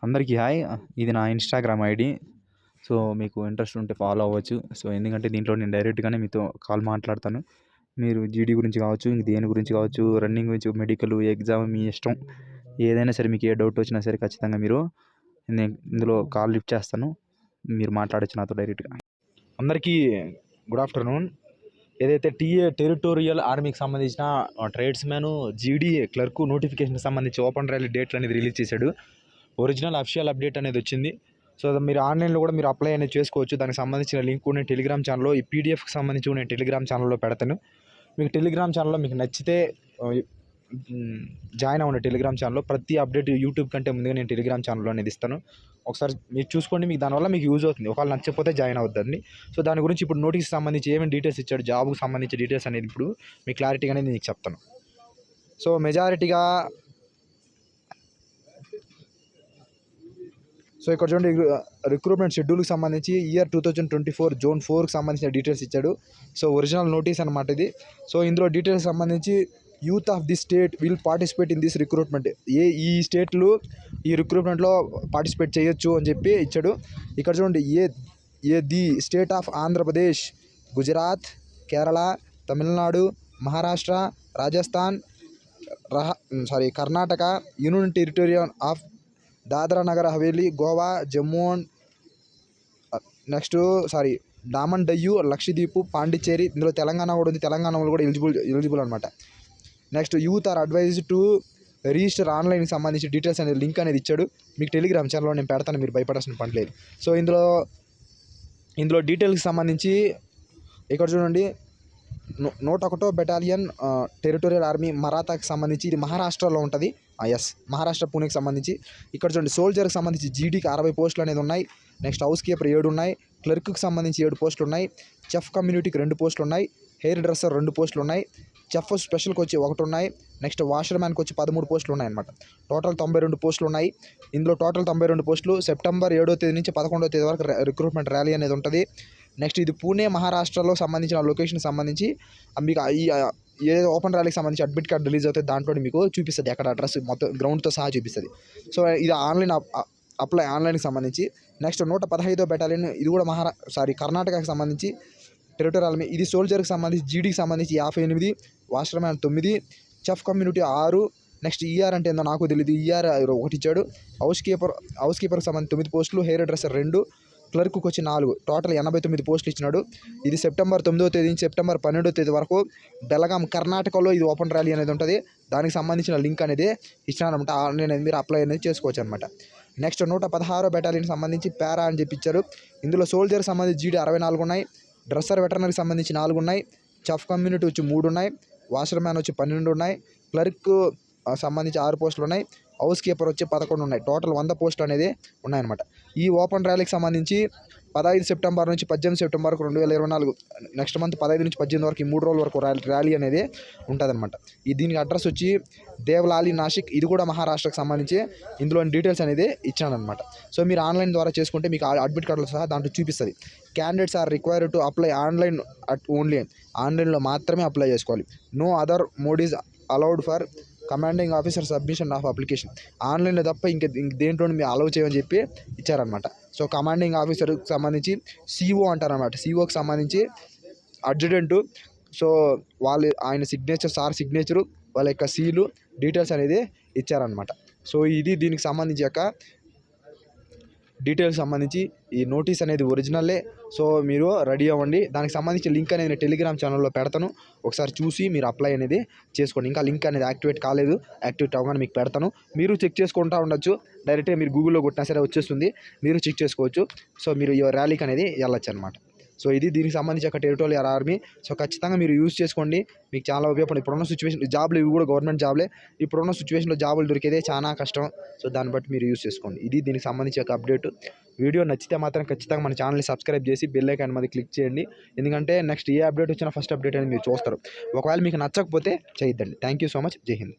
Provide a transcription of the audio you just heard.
అందరికీ హాయ్. ఇది నా ఇన్‌స్టాగ్రామ్ ఐడీ. సో, మీకు ఇంట్రెస్ట్ ఉంటే ఫాలో అవ్వచ్చు. సో, ఎందుకంటే దీంట్లో నేను డైరెక్ట్‌గానే మీతో కాల్ మాట్లాడతాను. మీరు జీడీ గురించి కావచ్చు, దేని గురించి కావచ్చు, రన్నింగ్ గురించి, మెడికల్, ఎగ్జామ్ మీ ఇష్టం. ఏదైనా సరే మీకు ఏ డౌట్ వచ్చినా సరే ఖచ్చితంగా మీరు నేను ఇందులో కాల్ లిఫ్ట్ చేస్తాను. మీరు మాట్లాడొచ్చు నాతో డైరెక్ట్‌గా. అందరికీ గుడ్ ఆఫ్టర్‌నూన్. ఏదైతే టెరిటోరియల్ ఆర్మీకి సంబంధించిన ట్రేడ్స్‌మెన్, జీడీ క్లర్క్ నోటిఫికేషన్‌కి సంబంధించి ఓపెన్ ర్యాలీ డేట్లు అనేది రిలీజ్ చేశాడు. ఒరిజినల్ అఫిషియల్ అప్డేట్ అనేది వచ్చింది. సో, మీరు ఆన్లైన్లో కూడా మీరు అప్లై అనేది చేసుకోవచ్చు. దానికి సంబంధించిన లింక్ నేను టెలిగ్రామ్ ఛానల్లో, ఈ పీడిఎఫ్కి సంబంధించి నేను టెలిగ్రామ్ ఛానల్లో పెడతాను. మీకు టెలిగ్రామ్ ఛానల్లో మీకు నచ్చితే జాయిన్ అవ్వండి. టెలిగ్రామ్ ఛానల్లో ప్రతి అప్డేట్ యూట్యూబ్ కంటే ముందుగా నేను టెలిగ్రామ్ ఛానల్లో అనేది ఇస్తాను. ఒకసారి మీరు చూసుకోండి, మీకు దానివల్ల మీకు యూజ్ అవుతుంది. ఒకవేళ నచ్చకపోతే జాయిన్ అవుద్దండి. సో, దాని గురించి ఇప్పుడు నోటీస్ సంబంధించి ఏమేమి డీటెయిల్స్ ఇచ్చాడు, జాబ్కి సంబంధించి డీటెయిల్స్ అనేది ఇప్పుడు మీ క్లారిటీగా అనేది మీకు చెప్తాను. సో, మెజారిటీగా ఇక్కడ చూడండి, రిక్రూట్మెంట్ షెడ్యూల్కి సంబంధించి ఇయర్ 2024 జూన్ 4కి సంబంధించిన డీటెయిల్స్ ఇచ్చాడు. సో, ఒరిజినల్ నోటీస్ అనమాట ఇది. సో, ఇందులో డీటెయిల్స్ సంబంధించి youth of the state will participate in this recruitment. ఈ స్టేట్లు ఈ రిక్రూట్మెంట్లో పార్టిసిపేట్ చేయొచ్చు అని చెప్పి ఇచ్చాడు. ఇక్కడ చూడండి, the state of Andhra Pradesh, Gujarat, Kerala, Tamil Nadu, Maharashtra, Rajasthan, Karnataka, union territorial of Dadra Nagar Haveli, Goa, Jammu and Daman Diu, Lakshadweep, Pondicherry, ఇందులో తెలంగాణ కూడా ఉంది. తెలంగాణలో కూడా ఎలిజిబుల్ అనమాట. Next youth are advise to register ఆన్లైన్కి సంబంధించి డీటెయిల్స్ అనేది లింక్ అనేది ఇచ్చాడు. మీకు టెలిగ్రామ్ ఛానల్లో నేను పెడతాను, మీరు భయపడాల్సిన పని లేదు. సో, ఇందులో డీటెయిల్కి సంబంధించి ఇక్కడ చూడండి, 101వ బెటాలియన్ టెరిటోరియల్ ఆర్మీ మరాఠాకి సంబంధించి ఇది మహారాష్ట్రలో ఉంటుంది. మహారాష్ట్ర పూణేకి సంబంధించి. ఇక్కడ చూడండి, సోల్జర్కి సంబంధించి జీడీకి 60 పోస్టులు అనేది ఉన్నాయి. నెక్స్ట్ హౌస్ కీపర్ 7 ఉన్నాయి. క్లర్క్కి సంబంధించి 7 పోస్టులు ఉన్నాయి. చెఫ్ కమ్యూనిటీకి 2 పోస్టులు ఉన్నాయి. హెయిర్ డ్రెస్సర్ 2 పోస్టులు ఉన్నాయి. చెఫ్ స్పెషల్కి వచ్చి 1 ఉన్నాయి. నెక్స్ట్ వాషర్ మ్యాన్కి వచ్చి 13 పోస్టులు ఉన్నాయన్నమాట. టోటల్ 92 పోస్టులు ఉన్నాయి. ఇందులో టోటల్ 92 పోస్టులు సెప్టెంబర్ 7వ తేదీ నుంచి 11వ తేదీ వరకు రిక్రూట్మెంట్ ర్యాలీ అనేది ఉంటుంది. నెక్స్ట్ ఇది పూణే మహారాష్ట్రలో సంబంధించిన లొకేషన్కి సంబంధించి మీకు ఏదో ఓపెన్ ర్యాలీకి సంబంధించి అడ్మిట్ కార్డ్ రిలీజ్ అవుతుంది. దాంట్లో మీకు చూపిస్తుంది, అక్కడ అడ్రస్ మొత్తం గ్రౌండ్తో సహా చూపిస్తుంది. సో, ఇది ఆన్లైన్కి సంబంధించి. నెక్స్ట్ 115వ బెటాలియన్, ఇది కూడా కర్ణాటకకి సంబంధించి టెరిటోరియల్ ఆర్మీ. ఇది సోల్జర్కి సంబంధించి జీడీకి సంబంధించి 58, washerman 9, chef community 6. Next ER అంటే ఏందో నాకు తెలియదు, ఈఆర్ 1 ఇచ్చాడు. హౌస్ కీపర్కి సంబంధించి 9 పోస్టులు, హెయిర్ డ్రెస్సర్ 2, క్లర్క్కి వచ్చి 4, టోటల్ 89 పోస్టులు ఇచ్చినాడు. ఇది సెప్టెంబర్ 9వ తేదీ నుంచి సెప్టెంబర్ 12వ తేదీ వరకు బెలగాం కర్ణాటకలో ఇది ఓపెన్ ర్యాలీ అనేది ఉంటుంది. దానికి సంబంధించిన లింక్ అనేది ఇచ్చినారనమాట. ఆన్లైన్ అనేది మీరు అప్లై అనేది చేసుకోవచ్చు అనమాట. నెక్స్ట్ 116వ బెటాలియన్కి సంబంధించి పారా అని చెప్పి ఇచ్చారు. ఇందులో సోల్జర్కి సంబంధించి జీడీ 64 ఉన్నాయి. డ్రెస్సర్ వెటర్నరీకి సంబంధించి 4 ఉన్నాయి. చెఫ్ కమ్యూనిటీ వచ్చి 3 ఉన్నాయి. వాషర్ మ్యాన్ వచ్చి 12 ఉన్నాయి. క్లర్క్ సంబంధించి 6 పోస్టులు ఉన్నాయి. హౌస్ కీపర్ వచ్చి 11 ఉన్నాయి. టోటల్ 100 పోస్టులు అనేది ఉన్నాయన్నమాట. ఈ ఓపెన్ ర్యాలీకి సంబంధించి 15 సెప్టెంబర్ నుంచి 18 సెప్టెంబర్ వరకు 2024 నెక్స్ట్ మంత్ 15 నుంచి 18 వరకు ఈ 3 రోజుల వరకు ర్యాలీ అనేది ఉంటుందన్నమాట. దీనికి అడ్రస్ వచ్చి దేవలాలి, నాసిక్. ఇది కూడా మహారాష్ట్రకు సంబంధించి ఇందులో డీటెయిల్స్ అనేది ఇచ్చానమాట. సో, మీరు ఆన్లైన్ ద్వారా చేసుకుంటే మీకు అడ్మిట్ కార్డులు సహా దాంట్లో చూపిస్తుంది. Candidates are required to apply online only. ఆన్లైన్లో మాత్రమే అప్లై చేసుకోవాలి. No other mode is allowed for commanding officer submission of application. ఆన్లైన్లో తప్ప ఇంక దేంట్లో మీరు అలౌ చేయమని చెప్పి ఇచ్చారనమాట. సో, కమాండింగ్ ఆఫీసర్కి సంబంధించి సిఓ అంటారనమాట. సిఓకి సంబంధించి అడ్జుటెంటు. సో, ఆయన సిగ్నేచరు, వాళ్ళ యొక్క సీలు, డీటెయిల్స్ అనేది ఇచ్చారనమాట. సో, ఇది దీనికి సంబంధించి డీటెయిల్స్ సంబంధించి ఈ నోటీస్ అనేది ఒరిజినల్లే. సో, మీరు రెడీ అవ్వండి. దానికి సంబంధించి లింక్ అనేది నేను టెలిగ్రామ్ ఛానల్లో పెడతాను. ఒకసారి చూసి మీరు అప్లై అనేది చేసుకోండి. ఇంకా లింక్ అనేది యాక్టివేట్ కాలేదు. యాక్టివేట్ అవ్వగానే మీకు పెడతాను. మీరు చెక్ చేసుకుంటూ ఉండొచ్చు. డైరెక్ట్గా మీరు గూగుల్లో కొట్టినా సరే వచ్చేస్తుంది, మీరు చెక్ చేసుకోవచ్చు. సో, మీరు ఈ ర్యాలీకి అనేది వెళ్ళొచ్చు అనమాట. సో, ఇది దీనికి సంబంధించి టెరిటోరియల్ ఆర్మీ. సో, ఖచ్చితంగా మీరు యూజ్ చేసుకోండి, మీకు చాలా ఉపయోగపడుతుంది. ఇప్పుడున్న సిచ్యువేషన్ జాబ్లు ఇవి కూడా గవర్నమెంట్ జాబ్లే. ఇప్పుడున్న సిచ్యువేషన్లో జాబులు దొరికేదే చాలా కష్టం. సో, దాన్ని బట్టి మీరు యూజ్ చేసుకోండి. ఇది దీనికి సంబంధించి అప్డేట్. వీడియో నచ్చితే మాత్రం ఖచ్చితంగా మన ఛానల్ని సబ్స్క్రైబ్ చేసి బెల్ ఐకాన్ మీద క్లిక్ చేయండి. ఎందుకంటే నెక్స్ట్ ఏ అప్డేట్ వచ్చినా ఫస్ట్ అప్డేట్ అనేది మీరు చూస్తారు. ఒకవేళ మీకు నచ్చకపోతే చేయొద్దండి. Thank you so much. జై హింద్.